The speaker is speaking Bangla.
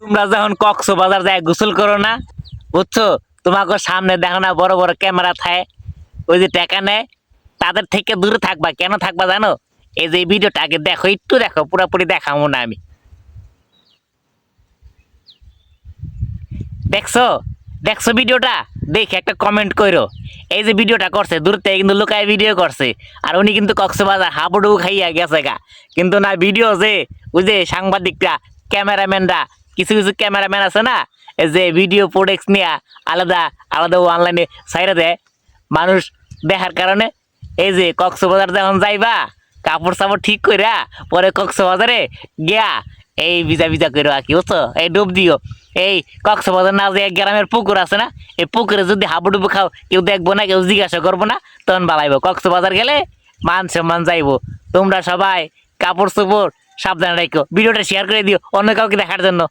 তোমরা যখন কক্সবাজার যায় গোসল করো না, বুঝছো, তোমাকে সামনে দেখো না বড় বড় ক্যামেরা থাকে, ওই যে টাকা নেয়, তাদের থেকে দূরে থাকবা। কেন থাকবা জানো? এই যে ভিডিওটা আগে দেখো, একটু দেখো, পুরোপুরি দেখাবো না আমি। দেখছো? দেখছো ভিডিওটা? দেখে একটা কমেন্ট করো। এই যে ভিডিওটা করছে দূর থেকে কিন্তু লুকায় ভিডিও করছে, আর উনি কিন্তু কক্সবাজার হাবুডুবু খাইয়া গেছে গা। কিন্তু না, ভিডিও যে ওই যে সাংবাদিকরা, ক্যামেরাম্যানরা, কিছু কিছু ক্যামেরাম্যান আছে না, এই যে ভিডিও প্রোডাক্টস নিয়ে আলাদা আলাদা অনলাইনে ছাইরা দেয় মানুষ দেখার কারণে। এই যে কক্সবাজার যখন যাইবা, কাপড় চাপড় ঠিক কইরা পরে কক্সবাজারে গিয়া এই ভিজা ভিজা করো আর কি, বুঝছো, এই ডুব দিও। এই কক্সবাজার না যে গ্রামের পুকুর আছে না, এই পুকুরে যদি হাবুডুবু খাও, কেউ দেখবো না, কেউ জিজ্ঞাসা করবো না, তখন বালাইবো। কক্সবাজার গেলে মান সম্মান যাইবো। তোমরা সবাই কাপড় চোপড় সাবধানে রাখো। ভিডিওটা শেয়ার করে দিও অন্য কাউকে দেখার জন্য।